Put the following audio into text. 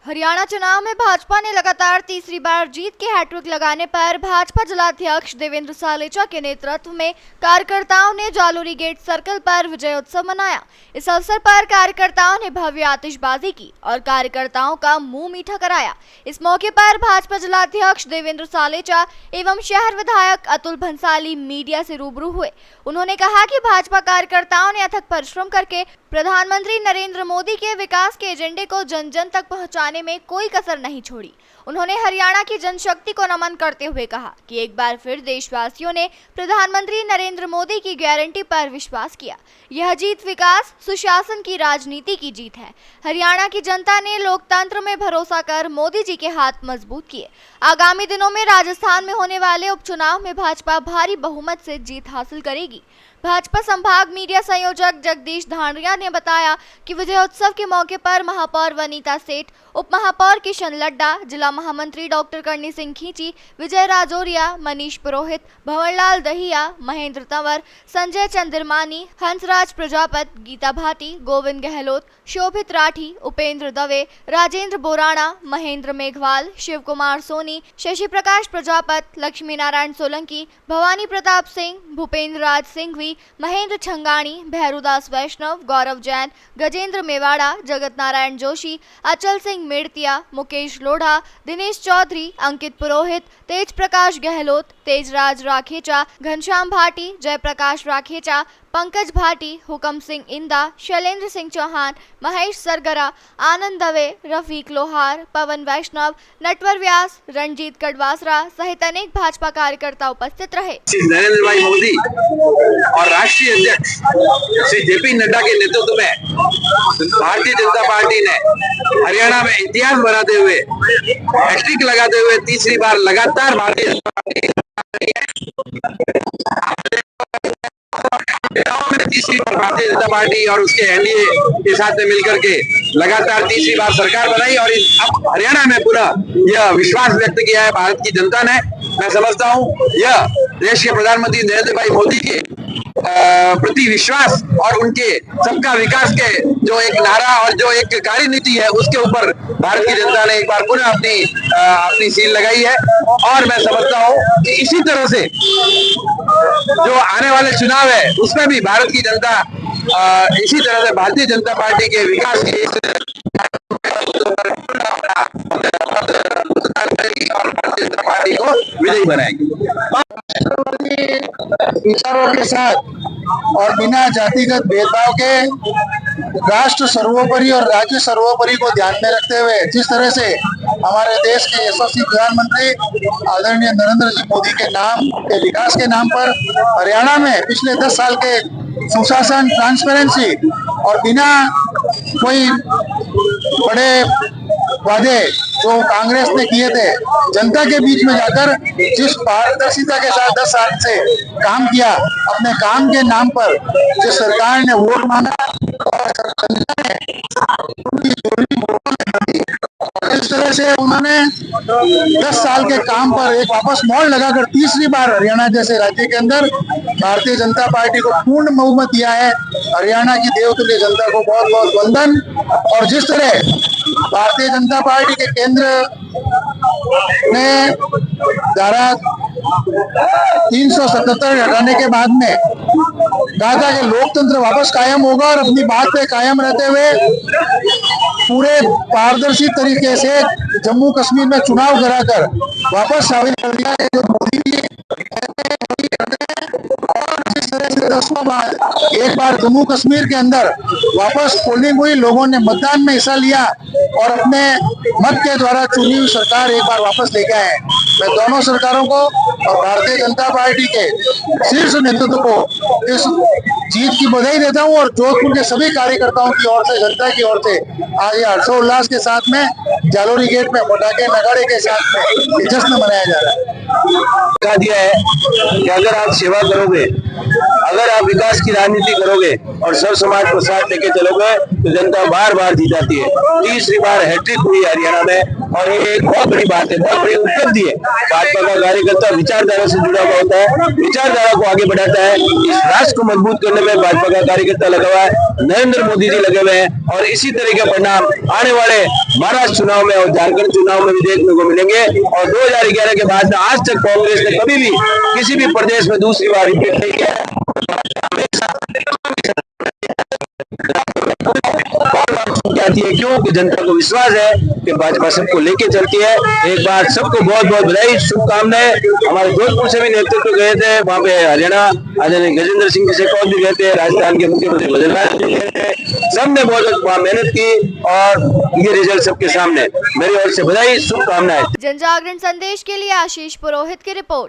हरियाणा चुनाव में भाजपा ने लगातार तीसरी बार जीत के हैट्रिक लगाने पर भाजपा जिलाध्यक्ष देवेंद्र सालेचा के नेतृत्व में कार्यकर्ताओं ने जालोरी गेट सर्कल पर विजय उत्सव मनाया। इस अवसर पर कार्यकर्ताओं ने भव्य आतिशबाजी की और कार्यकर्ताओं का मुंह मीठा कराया। इस मौके पर भाजपा जिलाध्यक्ष देवेंद्र सालेचा एवं शहर विधायक अतुल भंसाली मीडिया से रूबरू हुए। उन्होंने कहा कि भाजपा कार्यकर्ताओं ने अथक परिश्रम करके प्रधानमंत्री नरेंद्र मोदी के विकास के एजेंडे को जन जन तक पहुंचाने में कोई कसर नहीं छोड़ी। उन्होंने हरियाणा की जनशक्ति को नमन करते हुए कहा कि एक बार फिर देशवासियों ने प्रधानमंत्री नरेंद्र मोदी की गारंटी पर विश्वास किया। यह जीत विकास सुशासन की राजनीति की जीत है। हरियाणा की जनता ने लोकतंत्र में भरोसा कर मोदी जी के हाथ मजबूत किए। आगामी दिनों में राजस्थान में होने वाले उपचुनाव में भाजपा भारी बहुमत से जीत हासिल करेगी। भाजपा संभाग मीडिया संयोजक जगदीश धांडरिया ने बताया कि विजय उत्सव के मौके पर महापौर वनीता सेठ, उप महापौर किशन लड्डा, जिला महामंत्री डॉक्टर करणी सिंह खींची, विजय राजौरिया, मनीष पुरोहित, भंवरलाल दहिया, महेंद्र तंवर, संजय चंद्रमानी, हंसराज प्रजापत, गीता भाटी, गोविंद गहलोत, शोभित राठी, उपेंद्र दवे, राजेंद्र बोराणा, महेंद्र मेघवाल, शिव कुमार सोनी, शशि प्रकाश प्रजापत, लक्ष्मी नारायण सोलंकी, भवानी प्रताप सिंह, भूपेंद्र राज सिंघवी, महेंद्र छंगाणी, भैरूदास वैष्णव, गौरव जैन, गजेंद्र मेवाड़ा, जगत नारायण जोशी, अचल सिंह मेड़तिया, मुकेश लोढ़ा, दिनेश चौधरी, अंकित पुरोहित, तेज प्रकाश गहलोत, तेजराज राखेचा, घनश्याम भाटी, जयप्रकाश राखेचा, पंकज भाटी, हुकम सिंह इंदा, शैलेंद्र सिंह चौहान, महेश सरगरा, आनंद दवे, रफीक लोहार, पवन वैष्णव, नटवर व्यास, रणजीत कड़वासरा सहित अनेक भाजपा कार्यकर्ता उपस्थित रहे। नरेंद्र भाई मोदी और राष्ट्रीय अध्यक्ष श्री जेपी नड्डा के नेतृत्व में भारतीय जनता पार्टी ने हरियाणा में इतिहास बनाते हुए हैट्रिक लगाते हुए तीसरी बार लगातार भारतीय जनता पार्टी तीसरी बार भारतीय जनता पार्टी और उसके एनडीए के साथ में मिलकर के लगातार तीसरी बार सरकार बनाई और अब हरियाणा में पूरा यह विश्वास व्यक्त किया है भारत की जनता ने। मैं समझता हूं यह देश के प्रधानमंत्री नरेंद्र भाई मोदी के प्रति विश्वास और उनके सबका विकास के जो एक नारा और जो एक कार्यनीति है उसके ऊपर भारत की जनता ने एक बार पुनः अपनी सील लगाई है। और मैं समझता हूं कि इसी तरह से जो आने वाले चुनाव है उसमें भी भारत की जनता इसी तरह से भारतीय जनता पार्टी के विकास के और भारतीय जनता पार्टी को विजयी बनाएगी। विचारों के साथ और बिना जातिगत भेदभाव के राष्ट्र सर्वोपरि और राज्य सर्वोपरि को ध्यान में रखते हुए जिस तरह से हमारे देश के यशस्वी प्रधानमंत्री आदरणीय नरेंद्र जी मोदी के नाम के विकास के नाम पर हरियाणा में पिछले 10 साल के सुशासन, ट्रांसपेरेंसी और बिना कोई बड़े वादे जो कांग्रेस ने किए थे जनता के बीच में जाकर जिस पारदर्शिता के साथ 10 साल से काम किया, अपने काम के नाम पर जिस सरकार ने वोट मांगा और जनता ने उनकी जरूरी वोटों दी, इस तरह से उन्होंने 10 साल के काम पर एक वापस मोड़ लगाकर तीसरी बार हरियाणा जैसे राज्य के अंदर भारतीय जनता पार्टी को पूर्ण बहुमत दिया है। हरियाणा की देवतुल्य जनता को बहुत बहुत वंदन। और जिस तरह भारतीय जनता पार्टी के केंद्र ने धारा 377 हटाने के बाद में कहा था कि लोकतंत्र वापस कायम होगा और अपनी बात पे कायम रहते हुए पूरे पारदर्शी तरीके से जम्मू कश्मीर में चुनाव कराकर वापस साबित कर दिया है जो मोदी जी और जिस तरह से 10 बाद एक बार जम्मू कश्मीर के अंदर वापस पोलिंग हुई, लोगों ने मतदान में हिस्सा लिया और अपने मत के द्वारा चुनी हुई सरकार एक बार वापस लेके आए। मैं दोनों सरकारों को और भारतीय जनता पार्टी के शीर्ष नेतृत्व को इस जीत की बधाई देता हूं और जोधपुर के सभी कार्यकर्ताओं की ओर से, जनता की ओर से आज ये हर्षोल्लास के साथ में जालोरी गेट में पटाखे नगाड़े के साथ में जश्न मनाया जा रहा है। कहा दिया है कि अगर आप सेवा करोगे, अगर आप विकास की राजनीति करोगे और सब समाज को साथ लेके चलोगे तो जनता बार बार जीत जाती है। तीसरी बार हैट्रिक हुई हरियाणा में और ये एक बहुत बड़ी बात है, बहुत बड़ी उपलब्धि है। भाजपा का कार्यकर्ता विचार विचारधारा से जुड़ा हुआ होता है, विचारधारा को आगे बढ़ाता है। इस राष्ट्र को मजबूत करने में भाजपा का कार्यकर्ता लगा हुआ है, नरेंद्र मोदी जी लगे हुए हैं और इसी तरह के परिणाम आने वाले महाराष्ट्र चुनाव में और झारखंड चुनाव में भी देखने को मिलेंगे। और 2011 के बाद आज तक कांग्रेस ने कभी भी किसी भी प्रदेश में दूसरी बार रिपीट नहीं किया। कहती है क्यों कि जनता को विश्वास है कि भाजपा सबको लेके चलती है। एक बार सबको बहुत बहुत बधाई, शुभकामनाएं। हमारे जोधपुर से भी नेतृत्व गए थे, वहाँ पे हरियाणा आदरणीय गजेंद्र सिंह जी शेखावत भी गए थे, राजस्थान के मुख्यमंत्री भजनलाल जी गए थे। सबने बहुत वहाँ मेहनत की और ये रिजल्ट सबके सामने। मेरी ओर से बधाई, शुभकामनाएं। जन जागरण संदेश के लिए आशीष पुरोहित की रिपोर्ट।